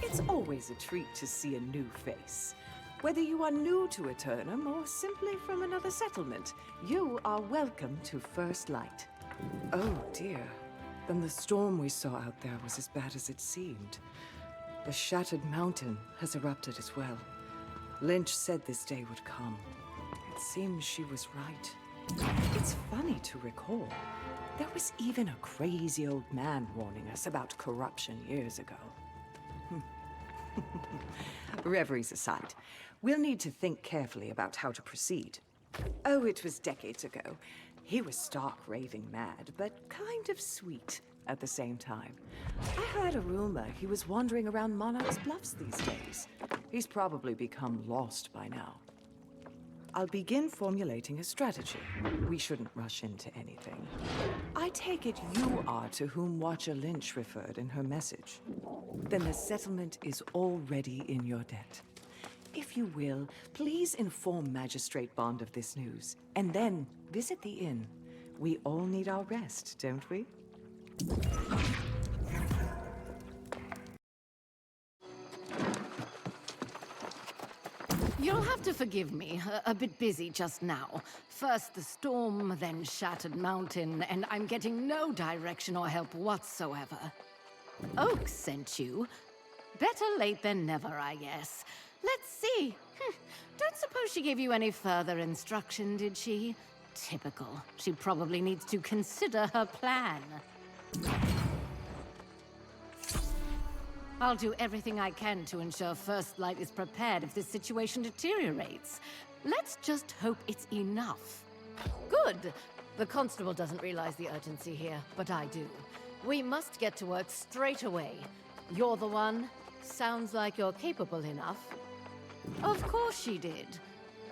It's always a treat to see a new face. Whether you are new to Aeternum or simply from another settlement, you are welcome to First Light. Oh dear, then the storm we saw out there was as bad as it seemed. The Shattered Mountain has erupted as well. Lynch said this day would come. It seems she was right. It's funny to recall. There was even a crazy old man warning us about corruption years ago. Reveries aside, we'll need to think carefully about how to proceed. Oh, it was decades ago. He was stark raving mad, but kind of sweet at the same time. I heard a rumor he was wandering around Monarch's Bluffs these days. He's probably become lost by now. I'll begin formulating a strategy. We shouldn't rush into anything. I take it you are to whom Watcher Lynch referred in her message. Then the settlement is already in your debt. If you will, please inform Magistrate Bond of this news, and then visit the inn. We all need our rest, don't we? You'll have to forgive me, a bit busy just now. First the storm, then Shattered Mountain, and I'm getting no direction or help whatsoever. Oak sent you. Better late than never, I guess. Let's see. Don't suppose she gave you any further instruction, did she? Typical. She probably needs to consider her plan. I'll do everything I can to ensure First Light is prepared if this situation deteriorates. Let's just hope it's enough. Good! The constable doesn't realize the urgency here, but I do. We must get to work straight away. You're the one? Sounds like you're capable enough. Of course she did.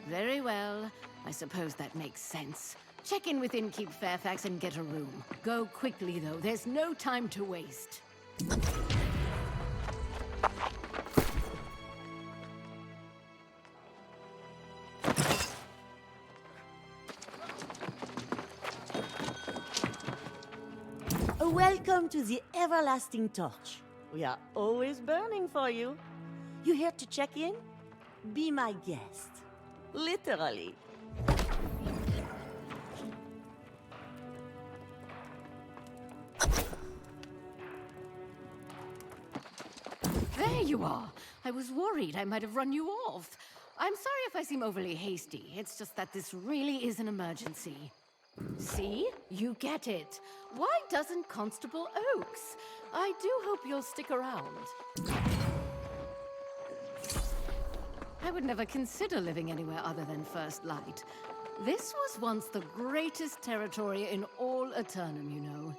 Very well. I suppose that makes sense. Check in with Innkeep Fairfax and get a room. Go quickly, though. There's no time to waste. Welcome to the Everlasting Torch. We are always burning for you. You here to check in? Be my guest. Literally. There you are. I was worried I might have run you off. I'm sorry if I seem overly hasty. It's just that this really is an emergency. See? You get it. Why doesn't Constable Oaks? I do hope you'll stick around. I would never consider living anywhere other than First Light. This was once the greatest territory in all Eternum, you know.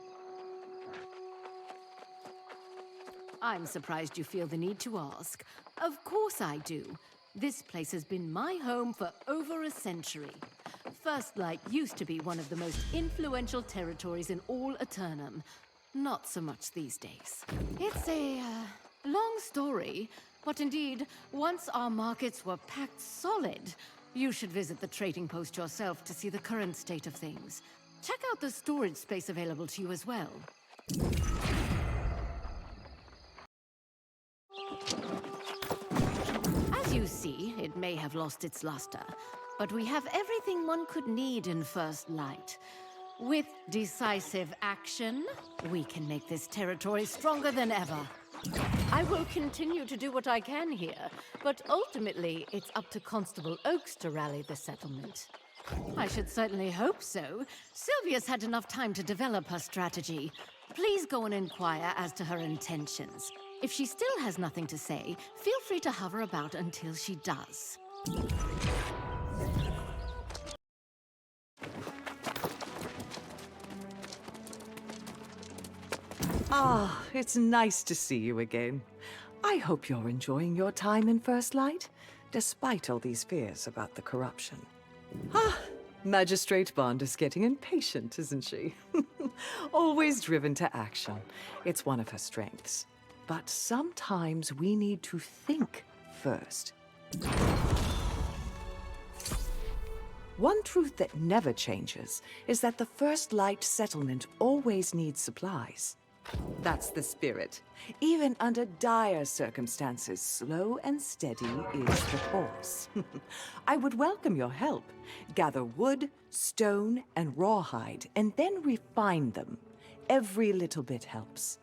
I'm surprised you feel the need to ask. Of course I do. This place has been my home for over a century. First Light used to be one of the most influential territories in all Eternum. Not so much these days. It's a long story, but indeed, once our markets were packed solid, you should visit the trading post yourself to see the current state of things. Check out the storage space available to you as well. As you see, it may have lost its luster, but we have everything one could need in First Light. With decisive action, we can make this territory stronger than ever. I will continue to do what I can here, but ultimately, it's up to Constable Oaks to rally the settlement. I should certainly hope so. Sylvia's had enough time to develop her strategy. Please go and inquire as to her intentions. If she still has nothing to say, feel free to hover about until she does. Ah, it's nice to see you again. I hope you're enjoying your time in First Light, despite all these fears about the corruption. Ah, Magistrate Bond is getting impatient, isn't she? Always driven to action. It's one of her strengths. But sometimes we need to think first. One truth that never changes is that the First Light settlement always needs supplies. That's the spirit. Even under dire circumstances, slow and steady is the course. I would welcome your help. Gather wood, stone, and rawhide, and then refine them. Every little bit helps.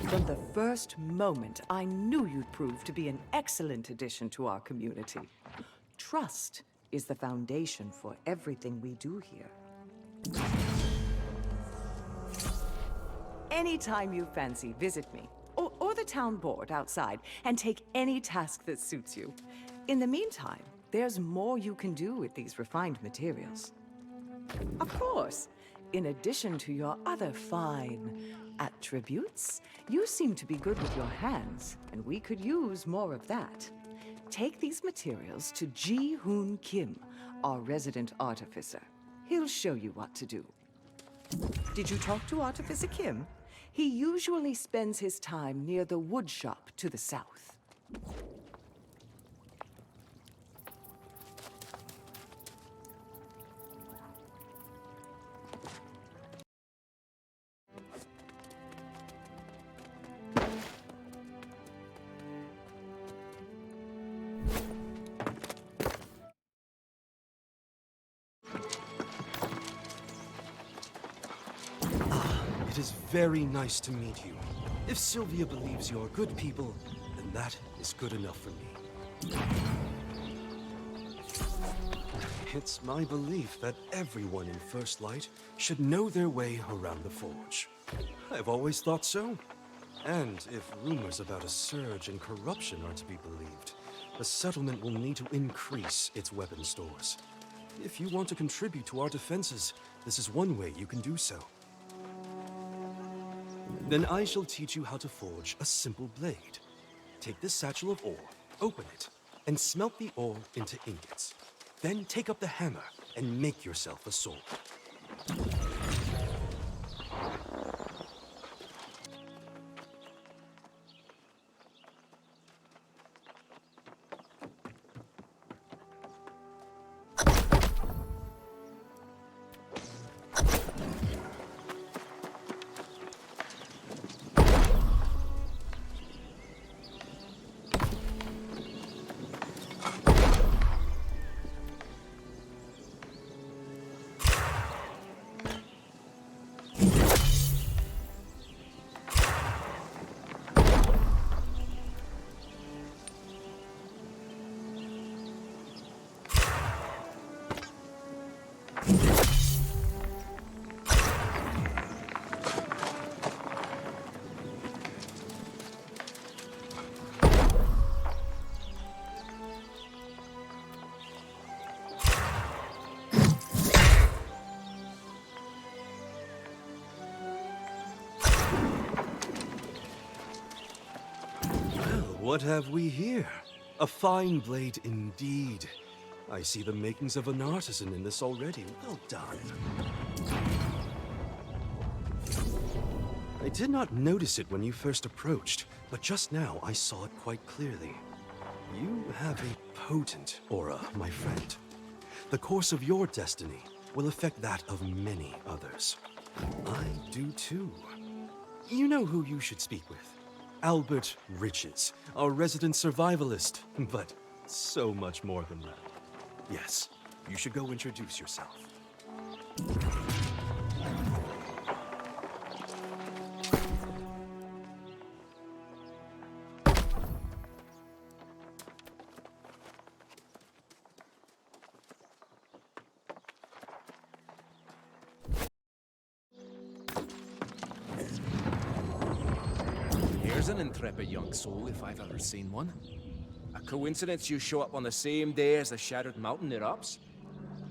From the first moment, I knew you'd prove to be an excellent addition to our community. Trust is the foundation for everything we do here. Anytime you fancy, visit me, or the town board outside, and take any task that suits you. In the meantime, there's more you can do with these refined materials. Of course, in addition to your other fine attributes, you seem to be good with your hands, and we could use more of that. Take these materials to Ji-Hoon Kim, our resident artificer. He'll show you what to do. Did you talk to Artificer Kim? He usually spends his time near the wood shop to the south. very nice to meet you. If Sylvia believes you're good people, then that is good enough for me. It's my belief that everyone in First Light should know their way around the Forge. I've always thought so. And if rumors about a surge in corruption are to be believed, the settlement will need to increase its weapon stores. If you want to contribute to our defenses, this is one way you can do so. Then I shall teach you how to forge a simple blade. Take this satchel of ore, open it, and smelt the ore into ingots. Then take up the hammer and make yourself a sword. What have we here? A fine blade indeed. I see the makings of an artisan in this already. Well done. I did not notice it when you first approached, but just now I saw it quite clearly. You have a potent aura, my friend. The course of your destiny will affect that of many others. I do too. You know who you should speak with. Albert Riches, our resident survivalist, but so much more than that. Yes, you should go introduce yourself. Here's an intrepid young soul if I've ever seen one. A coincidence you show up on the same day as the Shattered Mountain erupts?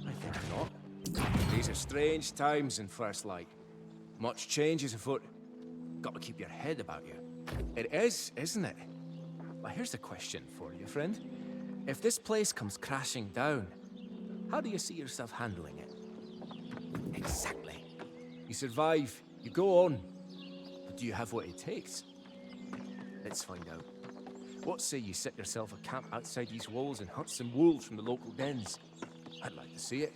I think not. These are strange times in First Light. Much change is afoot. Got to keep your head about you. It is, isn't it? Well, here's a question for you, friend. If this place comes crashing down, how do you see yourself handling it? Exactly. You survive, you go on. But do you have what it takes? Let's find out. What say you set yourself a camp outside these walls and hunt some wolves from the local dens? I'd like to see it.